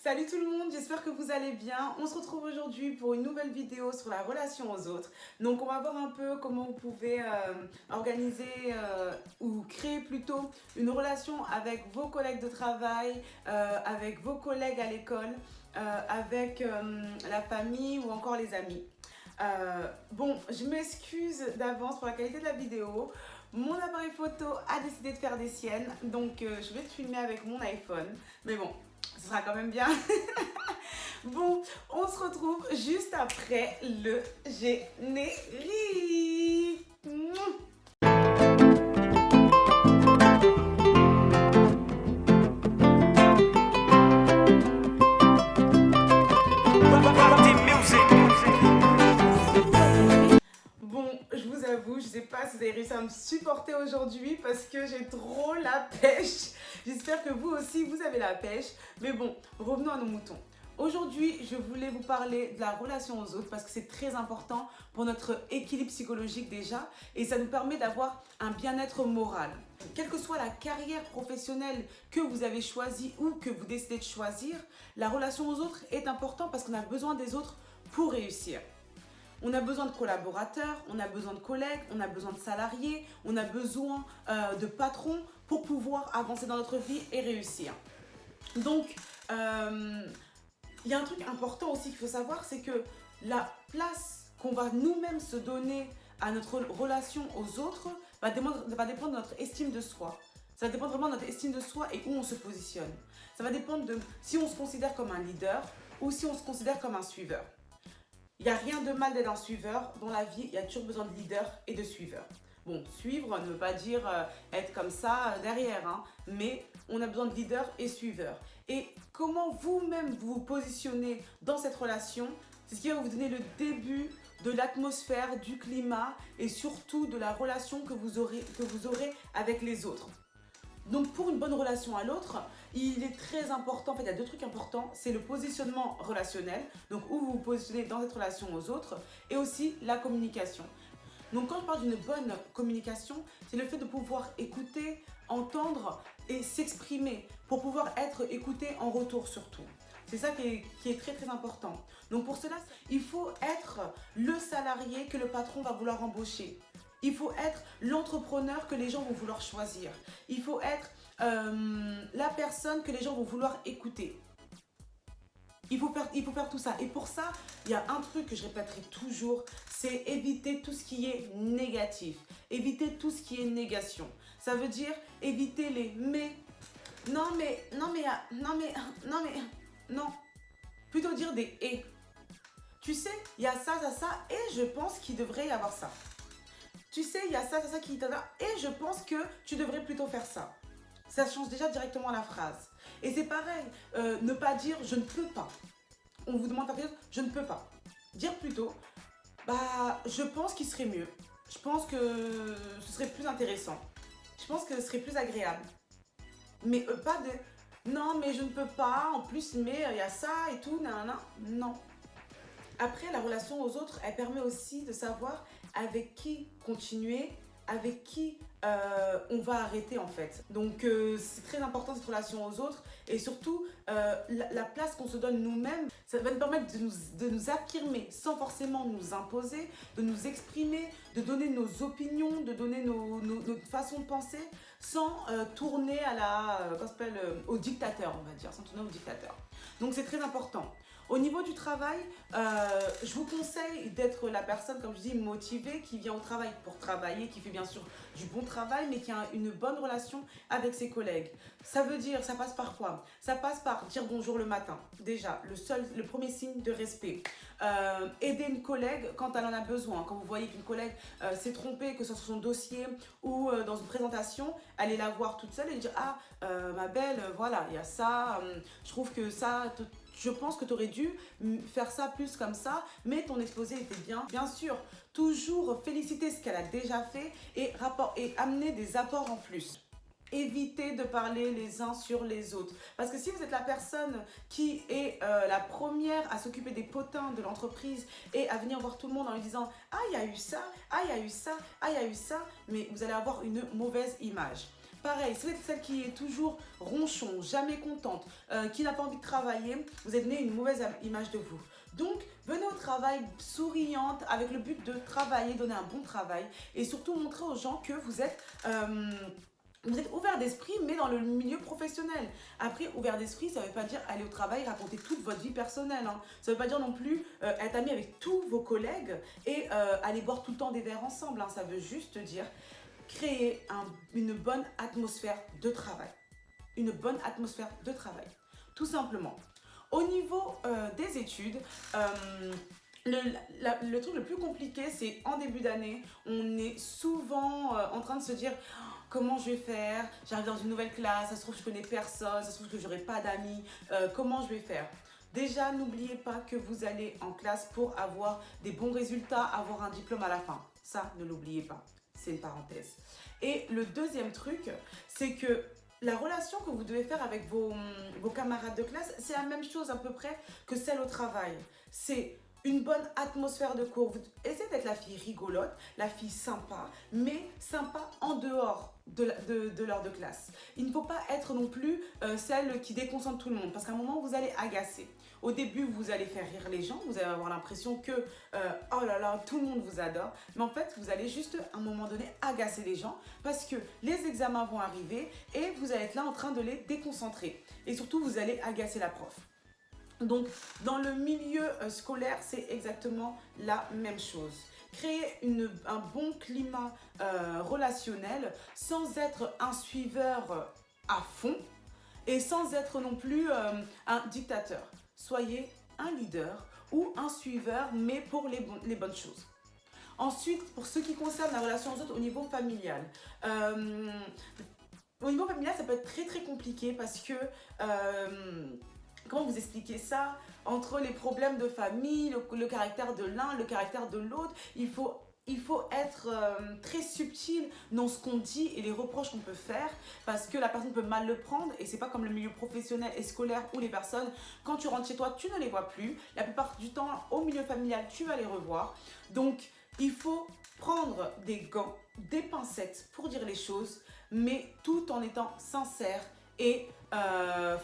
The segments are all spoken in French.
Salut tout le monde, j'espère que vous allez bien. On se retrouve aujourd'hui pour une nouvelle vidéo sur la relation aux autres. Donc on va voir un peu comment vous pouvez organiser ou créer plutôt une relation avec vos collègues de travail, avec vos collègues à l'école, avec la famille ou encore les amis. Bon, je m'excuse d'avance pour la qualité de la vidéo. Mon appareil photo a décidé de faire des siennes, donc je vais te filmer avec mon iPhone. Mais bon, ce sera quand même bien. Bon, on se retrouve juste après le générique. Bon, je vous avoue, je sais pas si vous avez réussi à me supporter aujourd'hui parce que j'ai trop la pêche. J'espère que vous aussi, vous avez la pêche. Mais bon, revenons à nos moutons. Aujourd'hui, je voulais vous parler de la relation aux autres parce que c'est très important pour notre équilibre psychologique déjà et ça nous permet d'avoir un bien-être moral. Quelle que soit la carrière professionnelle que vous avez choisie ou que vous décidez de choisir, la relation aux autres est importante parce qu'on a besoin des autres pour réussir. On a besoin de collaborateurs, on a besoin de collègues, on a besoin de salariés, on a besoin de patrons pour pouvoir avancer dans notre vie et réussir. Donc, il y a un truc important aussi qu'il faut savoir, c'est que la place qu'on va nous-mêmes se donner à notre relation aux autres va dépendre de notre estime de soi. Ça va dépendre vraiment de notre estime de soi et où on se positionne. Ça va dépendre de si on se considère comme un leader ou si on se considère comme un suiveur. Il n'y a rien de mal d'être un suiveur. Dans la vie, il y a toujours besoin de leader et de suiveur. Bon, suivre ne veut pas dire être comme ça derrière, hein, mais on a besoin de leader et suiveur. Et comment vous-même vous positionnez dans cette relation, c'est ce qui va vous donner le début de l'atmosphère, du climat et surtout de la relation que vous aurez avec les autres. Donc pour une bonne relation à l'autre, il est très important, en fait il y a deux trucs importants, c'est le positionnement relationnel, donc où vous vous positionnez dans cette relation aux autres, et aussi la communication. Donc quand je parle d'une bonne communication, c'est le fait de pouvoir écouter, entendre et s'exprimer pour pouvoir être écouté en retour surtout. C'est ça qui est très très important. Donc pour cela, il faut être le salarié que le patron va vouloir embaucher. Il faut être l'entrepreneur que les gens vont vouloir choisir. Il faut être la personne que les gens vont vouloir écouter. Il faut faire tout ça. Et pour ça, il y a un truc que je répéterai toujours, c'est éviter tout ce qui est négatif. Éviter tout ce qui est négation. Ça veut dire éviter les mais. Non. Plutôt dire des et. Tu sais, il y a ça, et je pense qu'il devrait y avoir ça. Tu sais, il y a ça qui t'en a, et je pense que tu devrais plutôt faire ça. Ça change déjà directement la phrase. Et c'est pareil, ne pas dire je ne peux pas. On vous demande de faire quelque chose, je ne peux pas. Dire plutôt, je pense qu'il serait mieux. Je pense que ce serait plus intéressant. Je pense que ce serait plus agréable. Mais pas de, non mais je ne peux pas, en plus mais il y a ça et tout, non. Après, la relation aux autres, elle permet aussi de savoir avec qui continuer, avec qui on va arrêter en fait. Donc c'est très important cette relation aux autres et surtout la place qu'on se donne nous-mêmes, ça va nous permettre de nous affirmer sans forcément nous imposer, de nous exprimer, de donner nos opinions, de donner notre façon de penser sans tourner au dictateur, on va dire, sans tourner au dictateur. Donc c'est très important. Au niveau du travail, je vous conseille d'être la personne, comme je dis, motivée, qui vient au travail pour travailler, qui fait bien sûr du bon travail, mais qui a une bonne relation avec ses collègues. Ça veut dire, ça passe par quoi? Ça passe par dire bonjour le matin. Déjà, le premier signe de respect. Aider une collègue quand elle en a besoin. Quand vous voyez qu'une collègue s'est trompée, que ce soit sur son dossier ou dans une présentation, allez la voir toute seule et lui dire « Ah, ma belle, voilà, il y a ça, je trouve que ça... » Je pense que tu aurais dû faire ça plus comme ça, mais ton exposé était bien. Bien sûr, toujours féliciter ce qu'elle a déjà fait et amener des apports en plus. Évitez de parler les uns sur les autres. Parce que si vous êtes la personne qui est la première à s'occuper des potins de l'entreprise et à venir voir tout le monde en lui disant « Ah, il y a eu ça, ah, il y a eu ça, ah, il y a eu ça », mais vous allez avoir une mauvaise image. Pareil, si vous êtes celle qui est toujours ronchon, jamais contente, qui n'a pas envie de travailler, vous êtes donné une mauvaise image de vous. Donc, venez au travail souriante avec le but de travailler, donner un bon travail et surtout montrer aux gens que vous êtes ouvert d'esprit, mais dans le milieu professionnel. Après, ouvert d'esprit, ça ne veut pas dire aller au travail, raconter toute votre vie personnelle. Hein. Ça ne veut pas dire non plus être ami avec tous vos collègues et aller boire tout le temps des verres ensemble. Hein. Ça veut juste dire créer une bonne atmosphère de travail. Une bonne atmosphère de travail, tout simplement. Au niveau des études, le truc le plus compliqué, c'est en début d'année, on est souvent en train de se dire comment je vais faire, j'arrive dans une nouvelle classe, ça se trouve je connais personne, ça se trouve que j'aurai pas d'amis, comment je vais faire? Déjà, n'oubliez pas que vous allez en classe pour avoir des bons résultats, avoir un diplôme à la fin. Ça, ne l'oubliez pas. C'est une parenthèse. Et le deuxième truc, c'est que la relation que vous devez faire avec vos camarades de classe, c'est la même chose à peu près que celle au travail. C'est une bonne atmosphère de cours. Vous essayez d'être la fille rigolote, la fille sympa, mais sympa en dehors de l'heure de classe. Il ne faut pas être non plus celle qui déconcentre tout le monde, parce qu'à un moment, vous allez agacer. Au début, vous allez faire rire les gens, vous allez avoir l'impression que oh là là, tout le monde vous adore. Mais en fait, vous allez juste à un moment donné agacer les gens parce que les examens vont arriver et vous allez être là en train de les déconcentrer. Et surtout, vous allez agacer la prof. Donc, dans le milieu scolaire, c'est exactement la même chose. Créer un bon climat relationnel sans être un suiveur à fond et sans être non plus un dictateur. Soyez un leader ou un suiveur, mais pour les bonnes choses. Ensuite, pour ce qui concerne la relation aux autres au niveau familial. Au niveau familial, ça peut être très très compliqué parce que... comment vous expliquer ça? Entre les problèmes de famille, le caractère de l'un, le caractère de l'autre, il faut être très subtil dans ce qu'on dit et les reproches qu'on peut faire parce que la personne peut mal le prendre et c'est pas comme le milieu professionnel et scolaire où les personnes, quand tu rentres chez toi, tu ne les vois plus. La plupart du temps, au milieu familial, tu vas les revoir. Donc, il faut prendre des gants, des pincettes pour dire les choses, mais tout en étant sincère et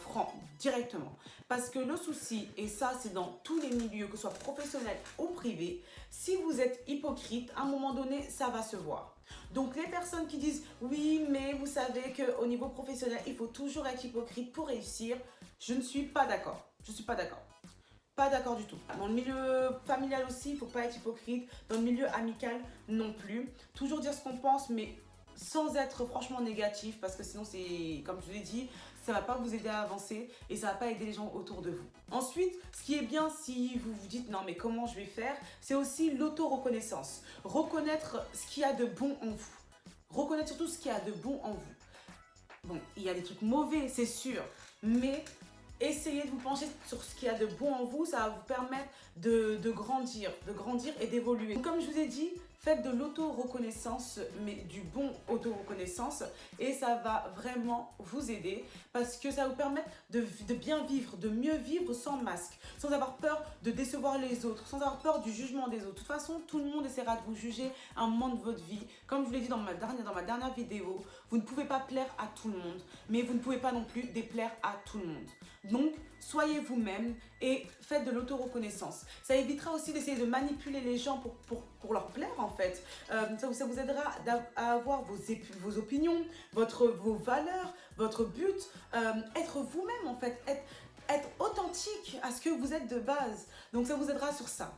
franc, directement. Parce que le souci, et ça c'est dans tous les milieux, que ce soit professionnel ou privé, si vous êtes hypocrite, à un moment donné, ça va se voir. Donc les personnes qui disent « oui, mais vous savez qu'au niveau professionnel, il faut toujours être hypocrite pour réussir », je ne suis pas d'accord. Je ne suis pas d'accord. Pas d'accord du tout. Dans le milieu familial aussi, il ne faut pas être hypocrite. Dans le milieu amical non plus. Toujours dire ce qu'on pense, mais sans être franchement négatif, parce que sinon c'est, comme je vous l'ai dit, ça ne va pas vous aider à avancer et ça ne va pas aider les gens autour de vous. Ensuite, ce qui est bien si vous vous dites non mais comment je vais faire, c'est aussi l'auto-reconnaissance. Reconnaître ce qu'il y a de bon en vous. Reconnaître surtout ce qu'il y a de bon en vous. Bon, il y a des trucs mauvais, c'est sûr, mais essayez de vous pencher sur ce qu'il y a de bon en vous, ça va vous permettre de grandir et d'évoluer. Comme je vous ai dit, faites de l'auto-reconnaissance, mais du bon auto-reconnaissance et ça va vraiment vous aider parce que ça va vous permettre de bien vivre, de mieux vivre sans masque, sans avoir peur de décevoir les autres, sans avoir peur du jugement des autres. De toute façon, tout le monde essaiera de vous juger à un moment de votre vie. Comme je vous l'ai dit dans ma dernière vidéo, vous ne pouvez pas plaire à tout le monde, mais vous ne pouvez pas non plus déplaire à tout le monde. Donc, soyez vous-même et faites de l'auto-reconnaissance. Ça évitera aussi d'essayer de manipuler les gens pour leur plaire en fait. Ça vous aidera à avoir vos opinions, vos valeurs, votre but, être vous-même en fait, être authentique à ce que vous êtes de base. Donc ça vous aidera sur ça.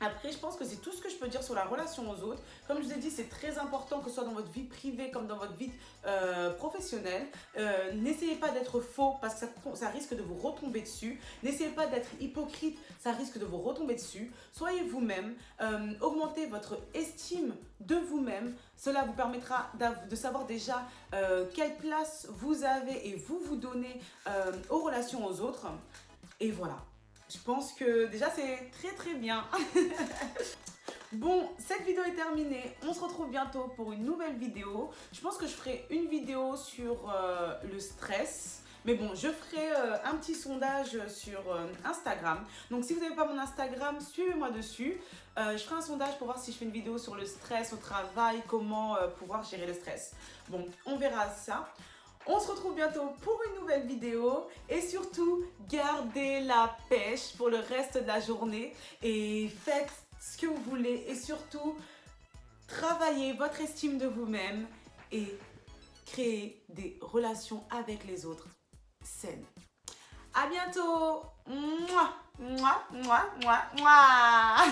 Après, je pense que c'est tout ce que je peux dire sur la relation aux autres. Comme je vous ai dit, c'est très important que ce soit dans votre vie privée comme dans votre vie professionnelle. N'essayez pas d'être faux parce que ça risque de vous retomber dessus. N'essayez pas d'être hypocrite, ça risque de vous retomber dessus. Soyez vous-même, augmentez votre estime de vous-même. Cela vous permettra de savoir déjà quelle place vous avez et vous donnez aux relations aux autres. Et voilà. Je pense que déjà c'est très très bien. Bon, cette vidéo est terminée. On se retrouve bientôt pour une nouvelle vidéo. Je pense que je ferai une vidéo sur le stress. Mais bon, je ferai un petit sondage sur Instagram. Donc si vous n'avez pas mon Instagram, suivez-moi dessus. Je ferai un sondage pour voir si je fais une vidéo sur le stress au travail, comment pouvoir gérer le stress. Bon, on verra ça. On se retrouve bientôt pour une nouvelle vidéo et surtout, gardez la pêche pour le reste de la journée et faites ce que vous voulez et surtout, travaillez votre estime de vous-même et créez des relations avec les autres saines. À bientôt. Mouah, mouah, mouah, mouah, mouah.